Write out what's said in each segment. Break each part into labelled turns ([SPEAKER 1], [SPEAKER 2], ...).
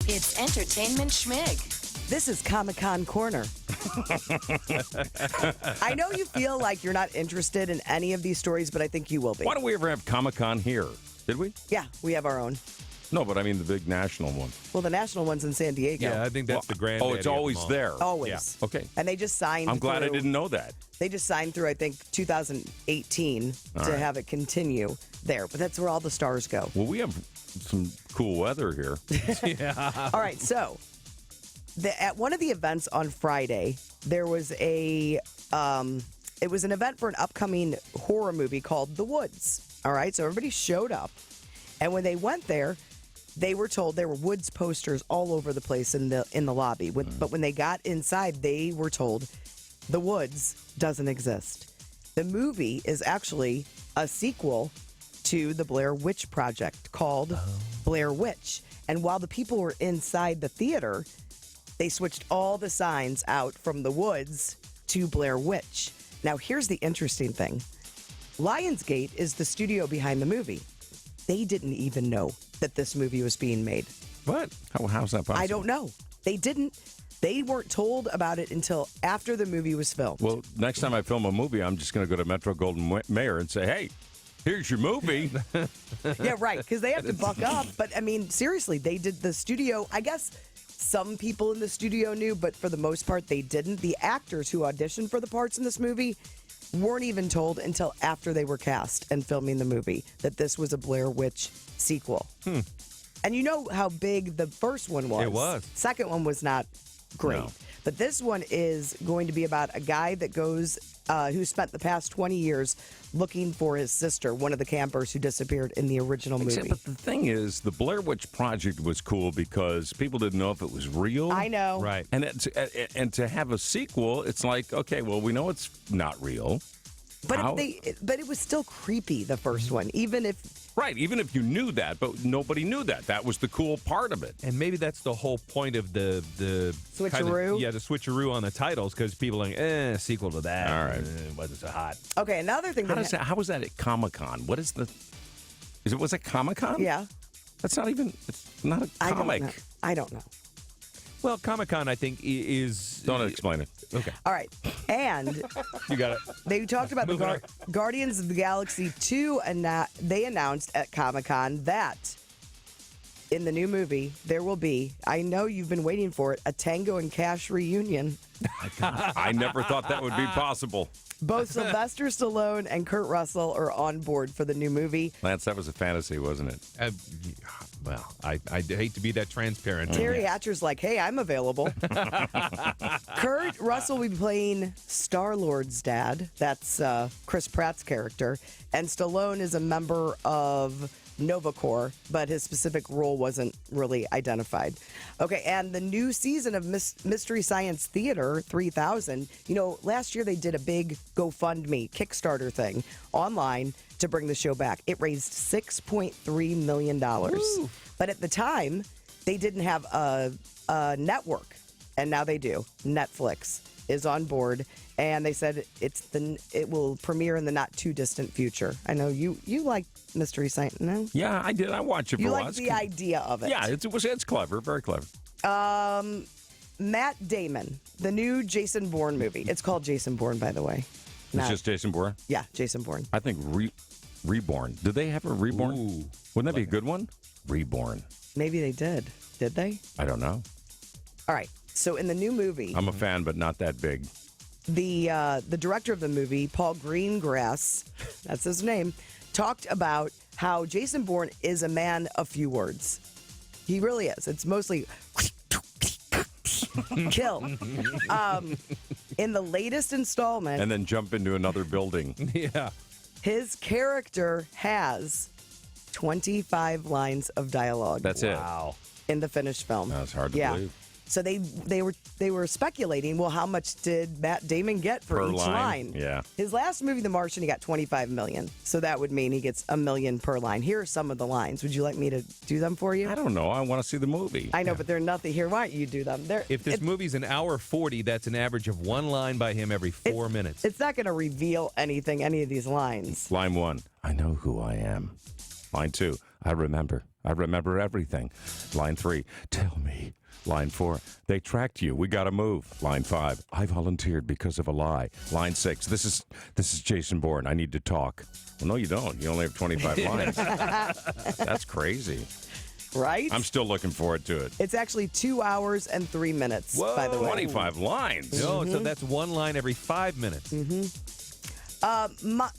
[SPEAKER 1] It's Entertainment Schmig.
[SPEAKER 2] This is Comic-Con Corner. I know you feel like you're not interested in any of these stories, but I think you will be.
[SPEAKER 3] Why don't we ever have Comic-Con here? Did we?
[SPEAKER 2] Yeah, we have our own.
[SPEAKER 3] No, but I mean the big national one.
[SPEAKER 2] Well, the national one's in San Diego.
[SPEAKER 4] Yeah, I think that's the grand.
[SPEAKER 3] Oh, it's always there.
[SPEAKER 2] Always.
[SPEAKER 3] Yeah. Okay.
[SPEAKER 2] And they just signed
[SPEAKER 3] I'm glad I
[SPEAKER 2] through-
[SPEAKER 3] didn't know that.
[SPEAKER 2] They just signed through, I think, 2018 to have it continue there. But that's where all the stars go.
[SPEAKER 3] Well, we have some cool weather here.
[SPEAKER 2] All right, so at one of the events on Friday, there was it was an event for an upcoming horror movie called The Woods. All right, so everybody showed up, and when they went there, they were told there were Woods posters all over the place in the lobby. But when they got inside, they were told The Woods doesn't exist. The movie is actually a sequel to the Blair Witch Project called Blair Witch. And while the people were inside the theater, they switched all the signs out from The Woods to Blair Witch. Now, here's the interesting thing. Lionsgate is the studio behind the movie. They didn't even know that this movie was being made.
[SPEAKER 3] What? How's that possible?
[SPEAKER 2] I don't know. They didn't. They weren't told about it until after the movie was filmed.
[SPEAKER 3] Well, next time I film a movie, I'm just going to go to Metro Golden Mayer and say, hey, here's your movie.
[SPEAKER 2] Yeah, right, because they have to buck up. But, I mean, seriously, they did the studio. I guess some people in the studio knew, but for the most part, they didn't. The actors who auditioned for the parts in this movie weren't even told until after they were cast and filming the movie that this was a Blair Witch sequel. And you know how big the first one was.
[SPEAKER 4] It was.
[SPEAKER 2] Second one was not great.
[SPEAKER 3] No.
[SPEAKER 2] But this one is going to be about a guy that goes, who spent the past 20 years looking for his sister, one of the campers who disappeared in the original movie.
[SPEAKER 3] Except, but the thing is, the Blair Witch Project was cool because people didn't know if it was real.
[SPEAKER 2] I know.
[SPEAKER 4] Right.
[SPEAKER 3] And to have a sequel, it's like, okay, well, we know it's not real.
[SPEAKER 2] But
[SPEAKER 3] How?
[SPEAKER 2] but it was still creepy, the first one, even if...
[SPEAKER 3] Right, even if you knew that, but nobody knew that. That was the cool part of it.
[SPEAKER 4] And maybe that's the whole point of the
[SPEAKER 2] Switcheroo?
[SPEAKER 4] the switcheroo on the titles, because people are like, sequel to that.
[SPEAKER 3] All right.
[SPEAKER 4] Wasn't so hot.
[SPEAKER 2] Okay, another thing
[SPEAKER 3] How was that at Comic-Con? What is the... Was it Comic-Con?
[SPEAKER 2] Yeah.
[SPEAKER 3] That's not even... It's not a comic.
[SPEAKER 2] I don't know.
[SPEAKER 4] Well, Comic-Con, I think, is...
[SPEAKER 3] Don't explain it.
[SPEAKER 4] Okay.
[SPEAKER 2] All right. And
[SPEAKER 4] You got it.
[SPEAKER 2] they talked about
[SPEAKER 4] Moving on.
[SPEAKER 2] Guardians of the Galaxy 2, and they announced at Comic-Con that in the new movie, there will be, I know you've been waiting for it, a Tango and Cash reunion.
[SPEAKER 3] I never thought that would be possible.
[SPEAKER 2] Both Sylvester Stallone and Kurt Russell are on board for the new movie.
[SPEAKER 3] Lance, that was a fantasy, wasn't it?
[SPEAKER 4] Well, I hate to be that transparent.
[SPEAKER 2] Terry Hatcher's like, hey, I'm available. Kurt Russell will be playing Star-Lord's dad. That's Chris Pratt's character. And Stallone is a member of Nova Corps, but his specific role wasn't really identified. Okay, and the new season of Mystery Science Theater 3000, last year they did a big GoFundMe Kickstarter thing online to bring the show back. It raised $6.3 million.
[SPEAKER 3] Woo.
[SPEAKER 2] But at the time, they didn't have a network, and now they do. Netflix is on board, and they said it will premiere in the not too distant future. I know you like Mystery Science, no?
[SPEAKER 3] Yeah, I did. I watched it for
[SPEAKER 2] You
[SPEAKER 3] a while.
[SPEAKER 2] like the idea of it.
[SPEAKER 3] Yeah, it's clever, very clever.
[SPEAKER 2] Matt Damon, the new Jason Bourne movie. It's called Jason Bourne, by the way.
[SPEAKER 3] It's just Jason Bourne?
[SPEAKER 2] Yeah, Jason Bourne.
[SPEAKER 3] I think Reborn. Did they have a Reborn?
[SPEAKER 4] Ooh.
[SPEAKER 3] Wouldn't that be a good one? Reborn.
[SPEAKER 2] Maybe they did. Did they?
[SPEAKER 3] I don't know.
[SPEAKER 2] All right. So in the new movie,
[SPEAKER 3] I'm a fan, but not that big.
[SPEAKER 2] the director of the movie, Paul Greengrass, that's his name, talked about how Jason Bourne is a man of few words. He really is. It's mostly kill. In the latest installment,
[SPEAKER 3] And then jump into another building.
[SPEAKER 4] Yeah.
[SPEAKER 2] his character has 25 lines of dialogue.
[SPEAKER 3] That's
[SPEAKER 4] Wow.
[SPEAKER 2] in the finished film.
[SPEAKER 3] That's hard to believe.
[SPEAKER 2] So they were speculating, well, how much did Matt Damon get for
[SPEAKER 3] Per
[SPEAKER 2] each
[SPEAKER 3] line?
[SPEAKER 2] line?
[SPEAKER 3] Yeah.
[SPEAKER 2] His last movie, The Martian, he got $25 million. So that would mean he gets $1 million per line. Here are some of the lines. Would you like me to do them for you?
[SPEAKER 3] I don't know. I want to see the movie.
[SPEAKER 2] I know, but they're nothing here. Why don't you do them?
[SPEAKER 4] If this movie's an hour 40, that's an average of one line by him every 4 minutes.
[SPEAKER 2] It's not going to reveal anything, any of these lines.
[SPEAKER 3] Line 1, I know who I am. Line 2, I remember. I remember everything. Line 3, tell me. Line 4, they tracked you. We got to move. Line 5, I volunteered because of a lie. Line 6, this is Jason Bourne. I need to talk. Well, no, you don't. You only have 25 lines. That's crazy.
[SPEAKER 2] Right?
[SPEAKER 3] I'm still looking forward to it.
[SPEAKER 2] It's actually 2 hours and 3 minutes, by the way.
[SPEAKER 3] 25 lines.
[SPEAKER 4] No, so that's one line every 5 minutes.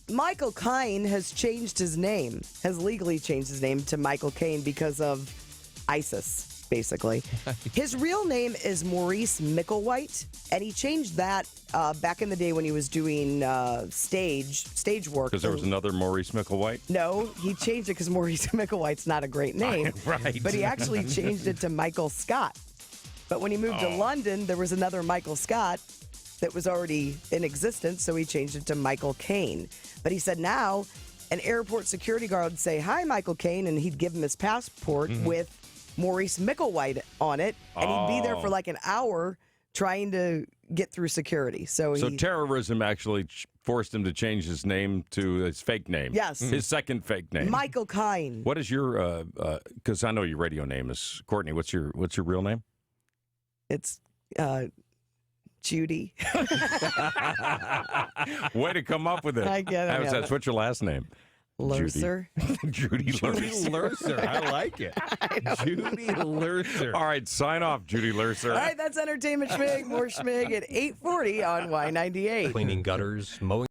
[SPEAKER 2] Michael Caine has changed his name, has legally changed his name to Michael Caine because of ISIS, basically. His real name is Maurice Micklewhite, and he changed that back in the day when he was doing stage work.
[SPEAKER 3] Because there was another Maurice Micklewhite?
[SPEAKER 2] No, he changed it because Maurice Micklewhite's not a great name.
[SPEAKER 3] Right.
[SPEAKER 2] But he actually changed it to Michael Scott. But when he moved to London, there was another Michael Scott that was already in existence, so he changed it to Michael Caine. But he said now an airport security guard would say, "Hi, Michael Caine," and he'd give him his passport with Maurice Micklewhite on it, and he'd be there for like an hour trying to get through security. So
[SPEAKER 3] terrorism actually forced him to change his name to his fake name.
[SPEAKER 2] Yes.
[SPEAKER 3] His second fake name.
[SPEAKER 2] Michael Caine.
[SPEAKER 3] What is your, because I know your radio name is Courtney. What's your real name?
[SPEAKER 2] It's Judy.
[SPEAKER 3] Way to come up with it.
[SPEAKER 2] I get it.
[SPEAKER 3] That's what's your last name?
[SPEAKER 2] Lurser.
[SPEAKER 3] Judy Lurser.
[SPEAKER 4] Lurser. I like it. Judy Lurser.
[SPEAKER 3] All right, sign off, Judy Lurser.
[SPEAKER 2] All right, that's Entertainment Schmig. More Schmig at 8:40 on Y98.
[SPEAKER 5] Cleaning gutters, mowing